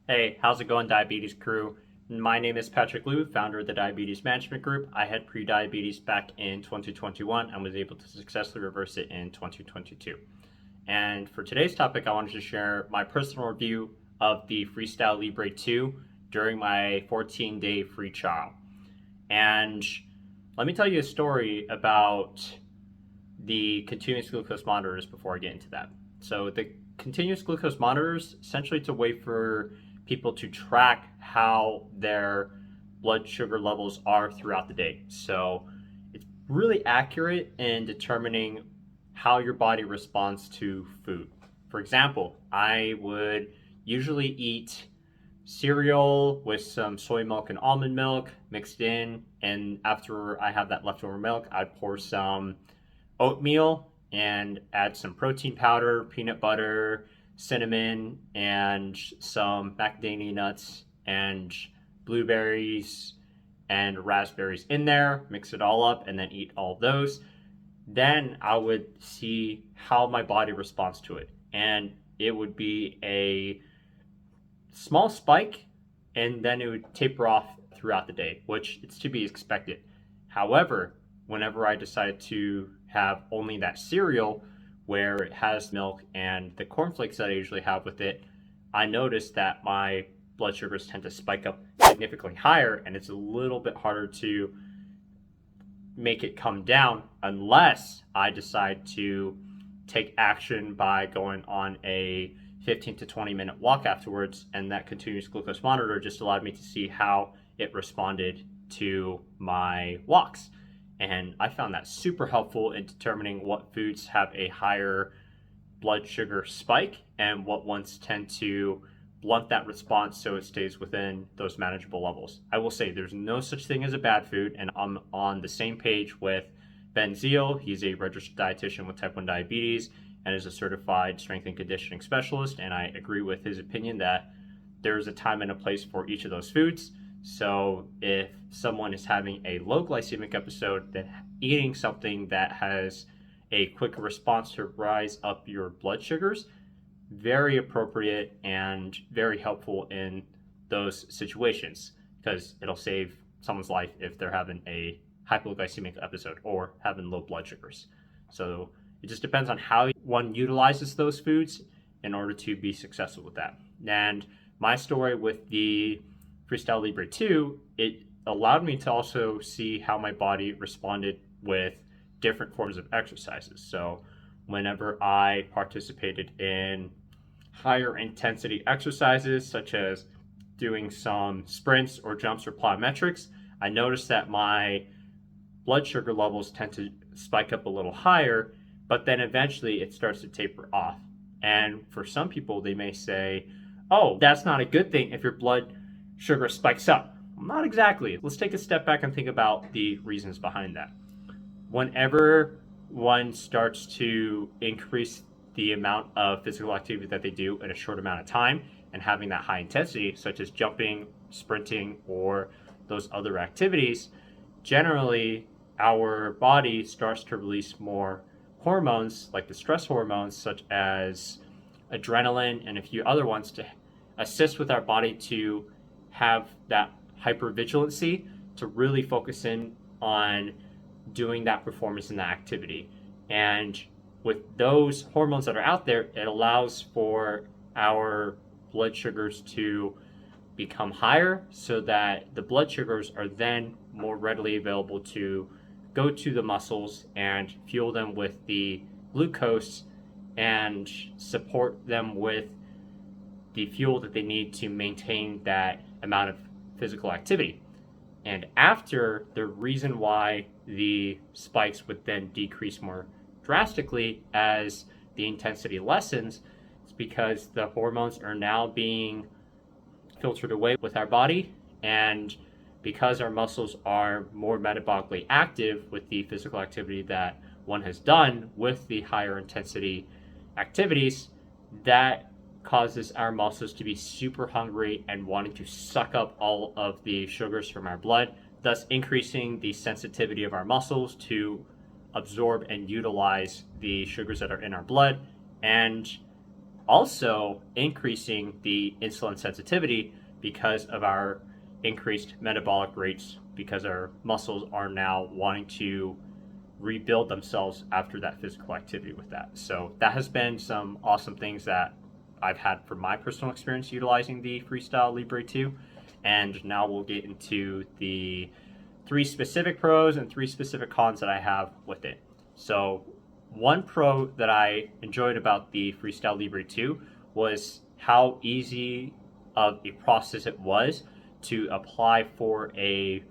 Hey, how's it going, diabetes crew? My name is Patrick Liu, founder of the Diabetes Management Group. I had prediabetes back in 2021 and was able to successfully reverse it in 2022. And for today's topic, I wanted to share my personal review of the FreeStyle Libre 2 during my 14-day free trial. And let me tell you a story about the continuous glucose monitors before I get into that. So the continuous glucose monitors, essentially it's a way for people to track how their blood sugar levels are throughout the day. So it's really accurate in determining how your body responds to food. For example, I would usually eat cereal with some soy milk and almond milk mixed in, and after I have that leftover milk, I'd pour some oatmeal and add some protein powder, peanut butter, cinnamon, and some macadamia nuts and blueberries and raspberries in there, mix it all up, and then eat all of those. Then I would see how my body responds to it. And it would be a small spike, and then it would taper off throughout the day, which is to be expected. However, whenever I decide to have only that cereal where it has milk and the cornflakes that I usually have with it, I notice that my blood sugars tend to spike up significantly higher, and it's a little bit harder to make it come down unless I decide to take action by going on a 15 to 20 minute walk afterwards, and that continuous glucose monitor just allowed me to see how it responded to my walks. And I found that super helpful in determining what foods have a higher blood sugar spike and what ones tend to blunt that response so it stays within those manageable levels. I will say there's no such thing as a bad food, and I'm on the same page with Ben Zeal. He's a registered dietitian with type 1 diabetes and is a certified strength and conditioning specialist, and I agree with his opinion that there's a time and a place for each of those foods. So if someone is having a low glycemic episode, then eating something that has a quick response to rise up your blood sugars, very appropriate and very helpful in those situations, because it'll save someone's life if they're having a hypoglycemic episode or having low blood sugars. So it just depends on how one utilizes those foods in order to be successful with that. And my story with the FreeStyle Libre 2, it allowed me to also see how my body responded with different forms of exercises. So whenever I participated in higher intensity exercises, such as doing some sprints or jumps or plyometrics, I noticed that my blood sugar levels tend to spike up a little higher, but then eventually it starts to taper off. And for some people, they may say, oh, that's not a good thing if your blood sugar spikes up. Well, not exactly. Let's take a step back and think about the reasons behind that. Whenever one starts to increase the amount of physical activity that they do in a short amount of time and having that high intensity, such as jumping, sprinting, or those other activities, generally our body starts to release more hormones, like the stress hormones, such as adrenaline and a few other ones, to assist with our body to have that hypervigilancy, to really focus in on doing that performance in that activity. And with those hormones that are out there, it allows for our blood sugars to become higher so that the blood sugars are then more readily available to go to the muscles and fuel them with the glucose and support them with the fuel that they need to maintain that amount of physical activity. And after, the reason why the spikes would then decrease more drastically as the intensity lessens is because the hormones are now being filtered away with our body, and because our muscles are more metabolically active with the physical activity that one has done with the higher intensity activities, that causes our muscles to be super hungry and wanting to suck up all of the sugars from our blood, thus increasing the sensitivity of our muscles to absorb and utilize the sugars that are in our blood, and also increasing the insulin sensitivity because of our increased metabolic rates, because our muscles are now wanting to rebuild themselves after that physical activity with that. So that has been some awesome things that I've had from my personal experience utilizing the FreeStyle Libre 2. And now we'll get into the 3 specific pros and 3 specific cons that I have with it. So one pro that I enjoyed about the FreeStyle Libre 2 was how easy of a process it was to apply for a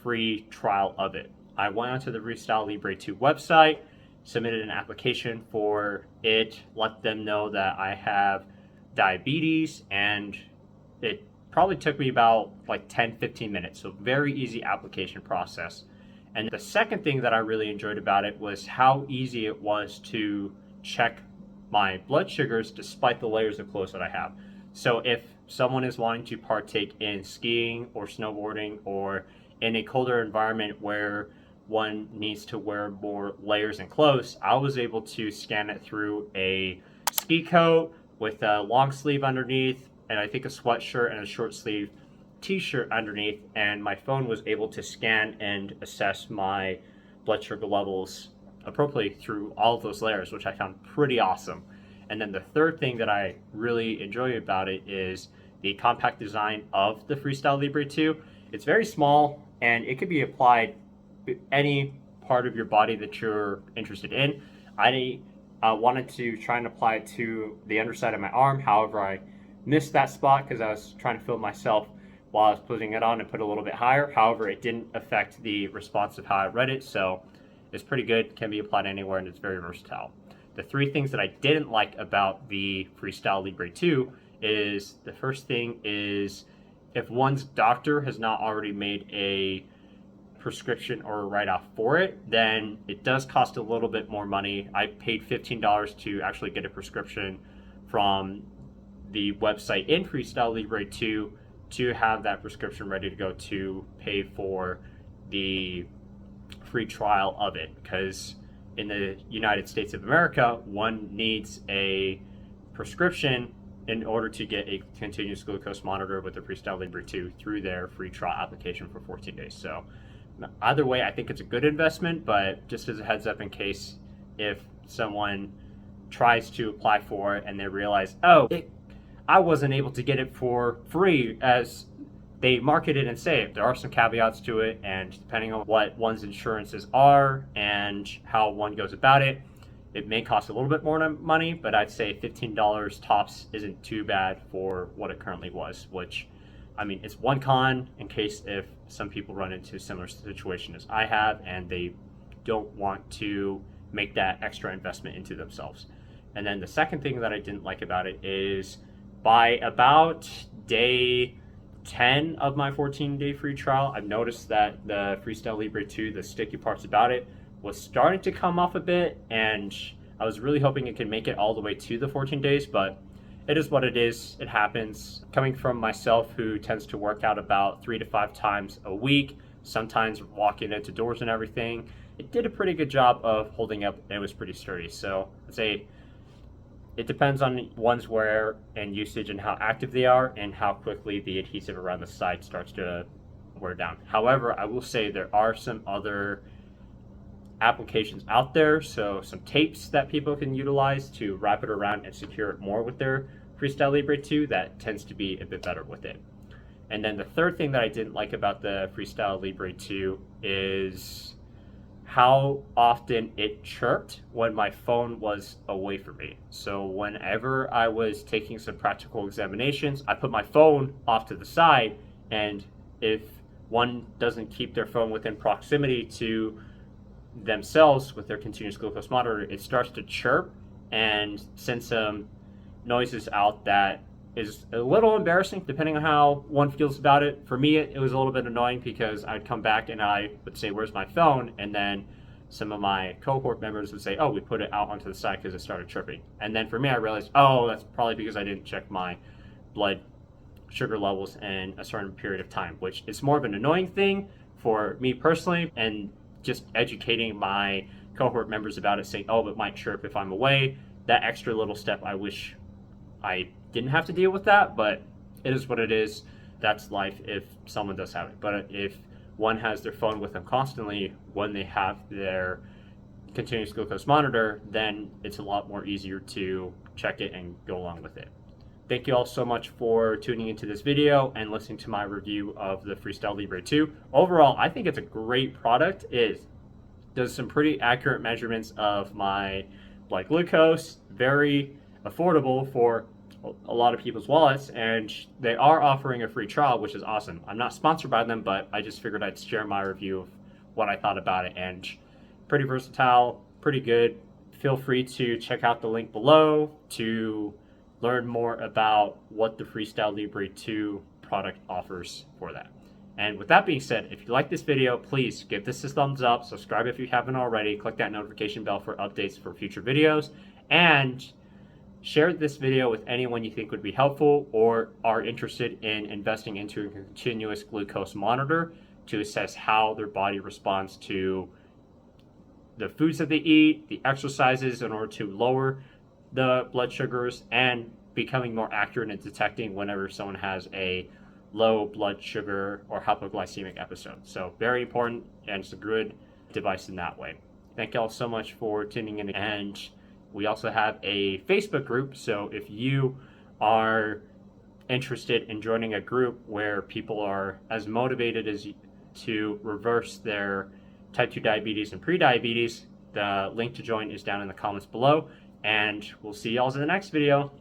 free trial of it. I went onto the FreeStyle Libre 2 website, submitted an application for it, let them know that I have diabetes, and it probably took me about like 10-15 minutes. So very easy application process. And the second thing that I really enjoyed about it was how easy it was to check my blood sugars despite the layers of clothes that I have. So if someone is wanting to partake in skiing or snowboarding or in a colder environment where one needs to wear more layers and clothes, I was able to scan it through a ski coat with a long sleeve underneath, and I think a sweatshirt and a short sleeve t-shirt underneath, and my phone was able to scan and assess my blood sugar levels appropriately through all of those layers, which I found pretty awesome. And then the third thing that I really enjoy about it is the compact design of the FreeStyle Libre 2. It's very small and it can be applied to any part of your body that you're interested in. I wanted to try and apply it to the underside of my arm. However, I missed that spot because I was trying to film myself while I was putting it on and put it a little bit higher. However, it didn't affect the response of how I read it, so it's pretty good, can be applied anywhere, and it's very versatile. The 3 things that I didn't like about the FreeStyle Libre 2 is, the first thing is, if one's doctor has not already made a prescription or a write-off for it, then it does cost a little bit more money. I paid $15 to actually get a prescription from the website in FreeStyle Libre 2 to have that prescription ready to go to pay for the free trial of it, because in the United States of America, one needs a prescription in order to get a continuous glucose monitor with the FreeStyle Libre 2 through their free trial application for 14 days. So either way, I think it's a good investment, but just as a heads up in case if someone tries to apply for it and they realize, I wasn't able to get it for free as they market it and say it. There are some caveats to it, and depending on what one's insurances are and how one goes about it, it may cost a little bit more money, but I'd say $15 tops isn't too bad for what it currently was, which, I mean, it's one con in case if some people run into a similar situation as I have and they don't want to make that extra investment into themselves. And then the second thing that I didn't like about it is by about day 10 of my 14-day free trial, I've noticed that the FreeStyle Libre 2, the sticky parts about it, was starting to come off a bit, and I was really hoping it could make it all the way to the 14 days, but it is what it is. It happens. Coming from myself, who tends to work out about 3 to 5 times a week, sometimes walking into doors and everything, it did a pretty good job of holding up, and it was pretty sturdy. So I'd say it depends on one's wear and usage and how active they are and how quickly the adhesive around the side starts to wear down. However, I will say there are some other applications out there, so some tapes that people can utilize to wrap it around and secure it more with their FreeStyle Libre 2 that tends to be a bit better with it. And then the third thing that I didn't like about the FreeStyle Libre 2 is how often it chirped when my phone was away from me. So whenever I was taking some practical examinations, I put my phone off to the side, and if one doesn't keep their phone within proximity to themselves with their continuous glucose monitor, it starts to chirp and send some noises out that is a little embarrassing depending on how one feels about it. For me, it was a little bit annoying because I'd come back and I would say, "Where's my phone?" And then some of my cohort members would say, "Oh, we put it out onto the side because it started chirping." And then for me, I realized, oh, that's probably because I didn't check my blood sugar levels in a certain period of time, which is more of an annoying thing for me personally, and just educating my cohort members about it, saying, "Oh, it might chirp if I'm away." That extra little step I wish I didn't have to deal with that, but it is what it is. That's life if someone does have it. But if one has their phone with them constantly when they have their continuous glucose monitor, then it's a lot more easier to check it and go along with it. Thank you all so much for tuning into this video and listening to my review of the FreeStyle Libre 2. Overall, I think it's a great product. It does some pretty accurate measurements of my blood glucose, very affordable for a lot of people's wallets, and they are offering a free trial, which is awesome. I'm not sponsored by them, but I just figured I'd share my review of what I thought about it, and pretty versatile, pretty good. Feel free to check out the link below to learn more about what the FreeStyle Libre 2 product offers for that. And with that being said, if you like this video, please give this a thumbs up, subscribe if you haven't already, click that notification bell for updates for future videos, and share this video with anyone you think would be helpful or are interested in investing into a continuous glucose monitor to assess how their body responds to the foods that they eat, the exercises in order to lower the blood sugars, and becoming more accurate in detecting whenever someone has a low blood sugar or hypoglycemic episode. So very important, and it's a good device in that way. Thank you all so much for tuning in, and we also have a Facebook group, so if you are interested in joining a group where people are as motivated as you to reverse their type 2 diabetes and prediabetes, the link to join is down in the comments below, and we'll see y'all in the next video.